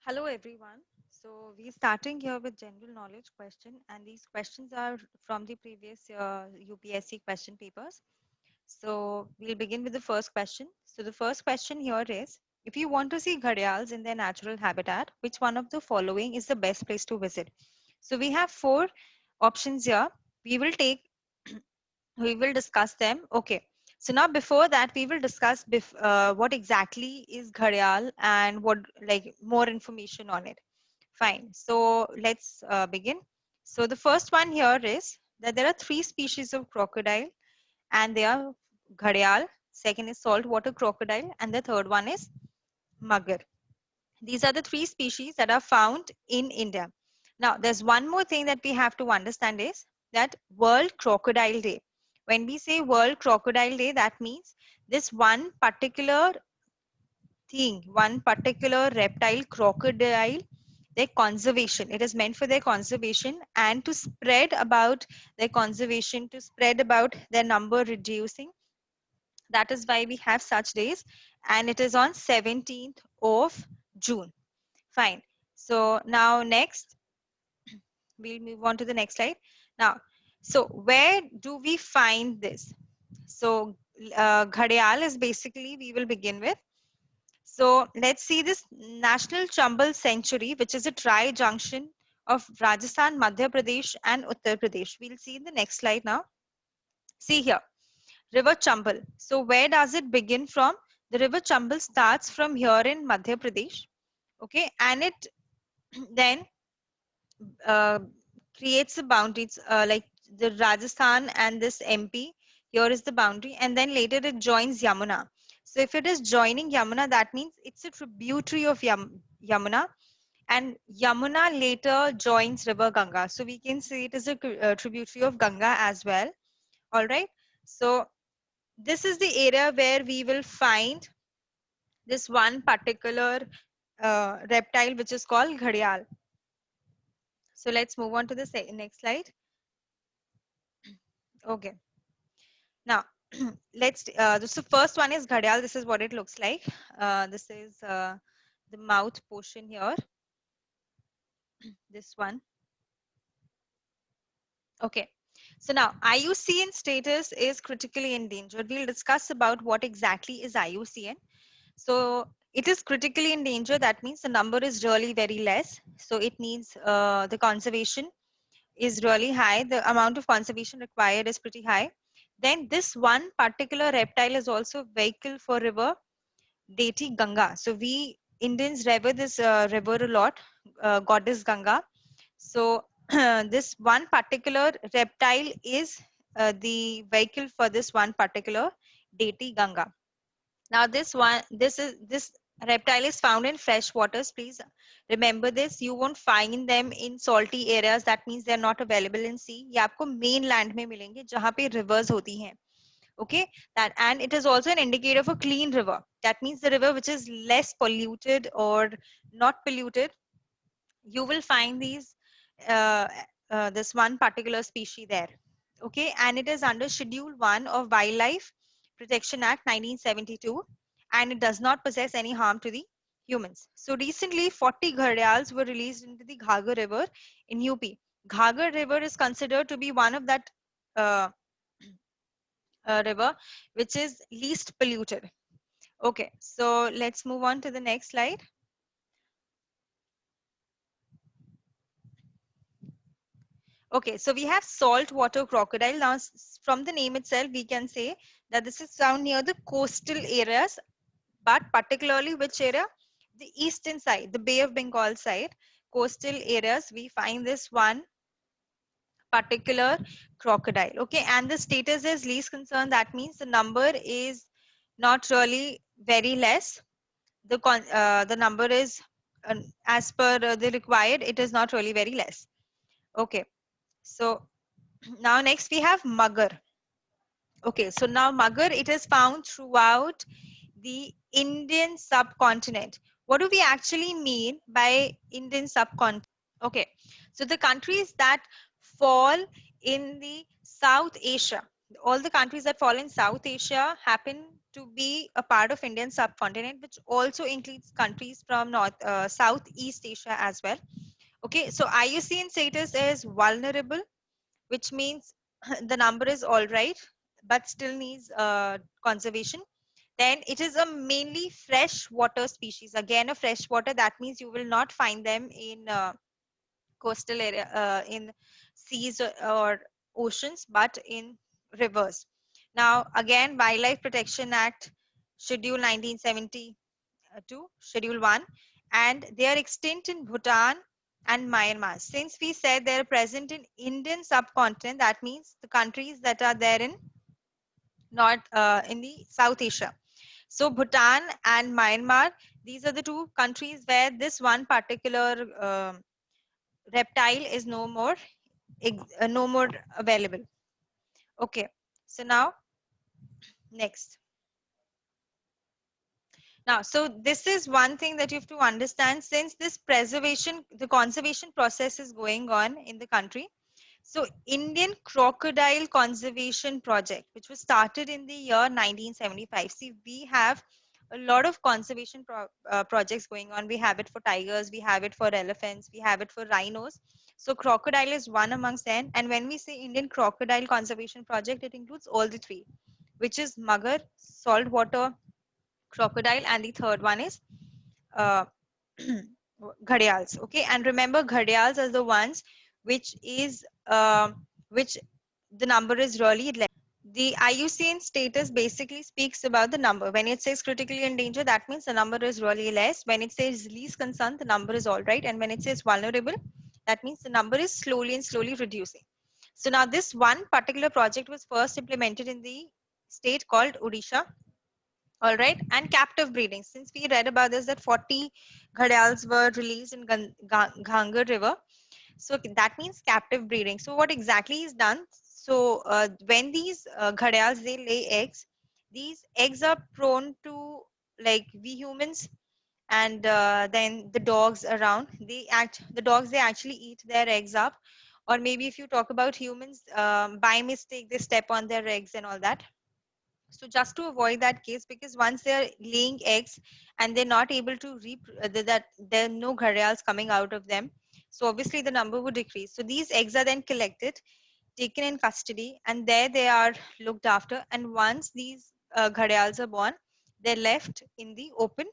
Hello everyone. So we're starting here with general knowledge question, and these questions are from the previous UPSC question papers. So we'll begin with the first question. So the first question here is, if you want to see gharials in their natural habitat, which one of the following is the best place to visit? So we have four options here. We will take we will discuss them. Okay. So now before that, we will discuss what exactly is gharial and what like more information on it. Fine. So let's begin. So the first one here is that there are three species of crocodile, and they are gharial. Second is saltwater crocodile, and the third one is magar. These are the three species that are found in India. Now, there's one more thing that we have to understand is that World Crocodile Day. When we say World Crocodile Day, that means this one particular thing, one particular reptile, crocodile, their conservation. It is meant for their conservation and to spread about their conservation, to spread about their number reducing. That is why we have such days, and it is on 17th of June. Fine. So now next, we'll move on to the next slide. Now, so where do we find this? So Ghadial is basically, we will begin with. So let's see this National Chambal Sanctuary, which is a tri-junction of Rajasthan, Madhya Pradesh and Uttar Pradesh. We'll see in the next slide now. See here, River Chambal. So where does it begin from? The River Chambal starts from here in Madhya Pradesh. Okay, and it then uh, creates a boundaries like the Rajasthan and this MP. Here is the boundary, and then later it joins Yamuna. So if it is joining Yamuna, that means it's a tributary of Yamuna, and Yamuna later joins River Ganga. So we can say it is a tributary of Ganga as well. All right. So this is the area where we will find this one particular reptile, which is called gharial. So let's move on to the next slide. Okay. Now, this the first one is ghadial. This is what it looks like. This is the mouth portion here. This one. Okay. So now IUCN status is critically endangered. We'll discuss about what exactly is IUCN. So it is critically endangered. That means the number is really very less. So it means the conservation is really high. The amount of conservation required is pretty high. Then this one particular reptile is also vehicle for river deity Ganga. So we Indians revere this river a lot, goddess Ganga. So this one particular reptile is the vehicle for this one particular deity Ganga. Now this reptile is found in fresh waters. Please remember this. You won't find them in salty areas. That means they're not available in sea. ये आपको mainland में मिलेंगे जहाँ पे rivers होती हैं. Okay, that, and it is also an indicator of a clean river. That means the river which is less polluted or not polluted. You will find these uh, this one particular species there. Okay, and it is under Schedule 1 of Wildlife Protection Act 1972, and it does not possess any harm to the humans. So recently 40 gharials were released into the Ghagar River in UP. Ghagar River is considered to be one of that uh, river which is least polluted. Okay, so let's move on to the next slide. Okay, so we have saltwater crocodile. Now, from the name itself, we can say that this is found near the coastal areas, but particularly which area? The eastern side, the Bay of Bengal side, coastal areas, we find this one particular crocodile. Okay, and the status is least concern. That means the number is not really very less. The number is as per the required. It is not really very less. Okay, so now next we have magar. Okay, so now magar, it is found throughout the Indian subcontinent. What do we actually mean by Indian subcontinent? Okay, so the countries that fall in the South Asia. all the countries that fall in South Asia happen to be a part of Indian subcontinent, which also includes countries from Southeast Asia as well. Okay, so IUCN status is vulnerable, which means the number is all right, but still needs conservation. Then it is a mainly freshwater species. Again, a freshwater, that means you will not find them in coastal area, in seas or oceans, but in rivers. Now, again, Wildlife Protection Act, Schedule 1972, Schedule 1, and they are extinct in Bhutan and Myanmar. Since we said they are present in Indian subcontinent, that means the countries that are there in North, in the South Asia. So Bhutan and Myanmar, these are the two countries where this one particular reptile is no more available. Okay, so now next. Now, so this is one thing that you have to understand, since this preservation, the conservation process is going on in the country. So Indian Crocodile Conservation Project, which was started in the year 1975. See, we have a lot of conservation projects going on. We have it for tigers, we have it for elephants, we have it for rhinos. So crocodile is one amongst them. And when we say Indian Crocodile Conservation Project, it includes all the three, which is mugger, saltwater crocodile, and the third one is uh, gharials. Okay, and remember, gharials are the ones which is which the number is really less. The IUCN status basically speaks about the number. When it says critically endangered, that means the number is really less. When it says least concern, the number is all right. And when it says vulnerable, that means the number is slowly reducing. So now this one particular project was first implemented in the state called Odisha. All right, and captive breeding. Since we read about this, that 40 gharials were released in Ghangar River. So that means captive breeding. So what exactly is done? So when these gharials, they lay eggs, these eggs are prone to, like we humans and then the dogs around, the dogs, they actually eat their eggs up. Or maybe if you talk about humans, by mistake, they step on their eggs and all that. So just to avoid that case, because once they're laying eggs and they're not able to that there are no gharials coming out of them, so obviously the number would decrease. So these eggs are then collected, taken in custody, and there they are looked after. And once these gharials are born, they're left in the open,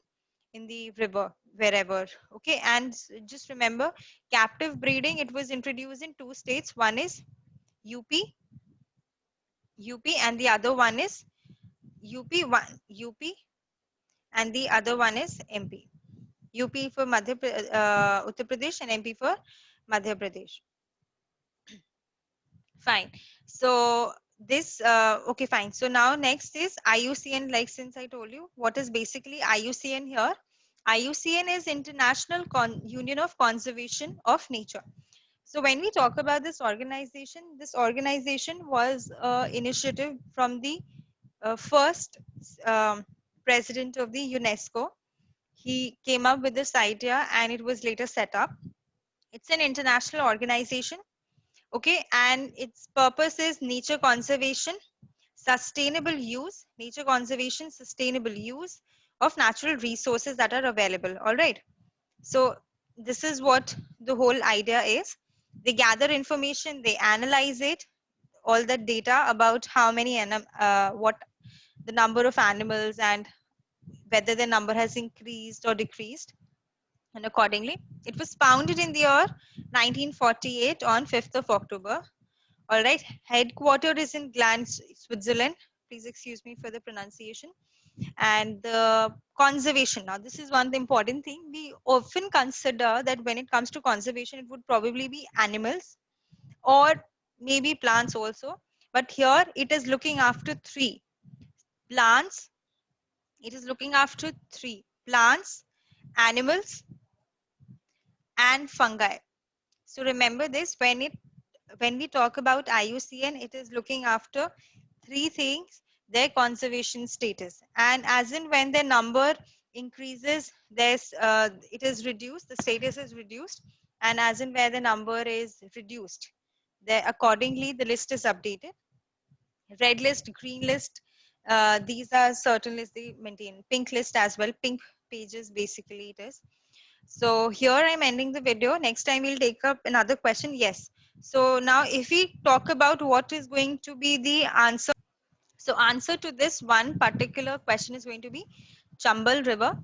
in the river, wherever. Okay, and just remember, captive breeding, it was introduced in two states. One is UP, and the other one is UP, and the other one is MP. UP for Uttar Pradesh, and MP for Madhya Pradesh. Fine. So this, okay, fine. So now next is IUCN. Like since I told you, what is basically IUCN here? IUCN is International Union of Conservation of Nature. So when we talk about this organization was initiative from the first um, president of the UNESCO. He came up with this idea and it was later set up. It's an international organization, okay, and its purpose is nature conservation, sustainable use of natural resources that are available. All right. So this is what the whole idea is. They gather information, they analyze it, all the data about how many what the number of animals and whether the number has increased or decreased. And accordingly, it was founded in the year 1948 on 5th of October. All right, headquartered is in Glanz, Switzerland. Please excuse me for the pronunciation. And the conservation. Now, this is one important thing. We often consider that when it comes to conservation, it would probably be animals or maybe plants also. But here it is looking after three plants. It is looking after three plants, animals, and fungi. So remember this, when we talk about IUCN, it is looking after three things: their conservation status, and as in when their number increases, it is reduced, the status is reduced, and as in where the number is reduced, there accordingly the list is updated. Red list, green list, these are certain lists they maintain. Pink list as well, pink pages basically it is. So here I'm ending the video. Next time we'll take up another question. Yes. So now if we talk about what is going to be the answer. So answer to this one particular question is going to be Chambal River.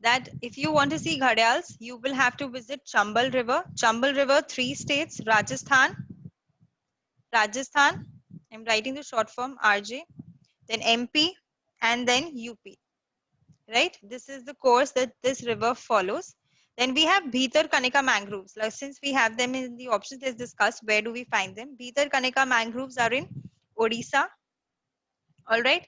That if you want to see ghadials, you will have to visit Chambal River. Chambal River, 3 states, Rajasthan. I'm writing the short form RJ, then MP, and then UP. Right? This is the course that this river follows. Then we have Bhitar Kanika mangroves. Like, since we have them in the options, let's discuss where do we find them. Bhitar Kanika mangroves are in Odisha. All right.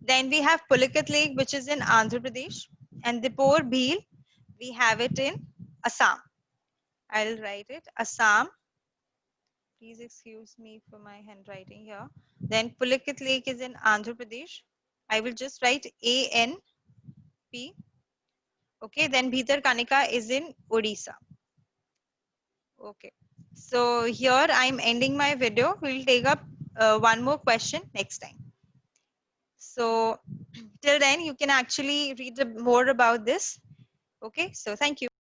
Then we have Pulikat Lake, which is in Andhra Pradesh, and Dipor Bhil, we have it in Assam. I'll write it Assam. Please excuse me for my handwriting here. Then Pulikat Lake is in Andhra Pradesh. I will just write ANP. Okay, then Bhitar Kanika is in Odisha. Okay, so here I'm ending my video. We'll take up one more question next time. So till then, you can actually read more about this. Okay, so thank you.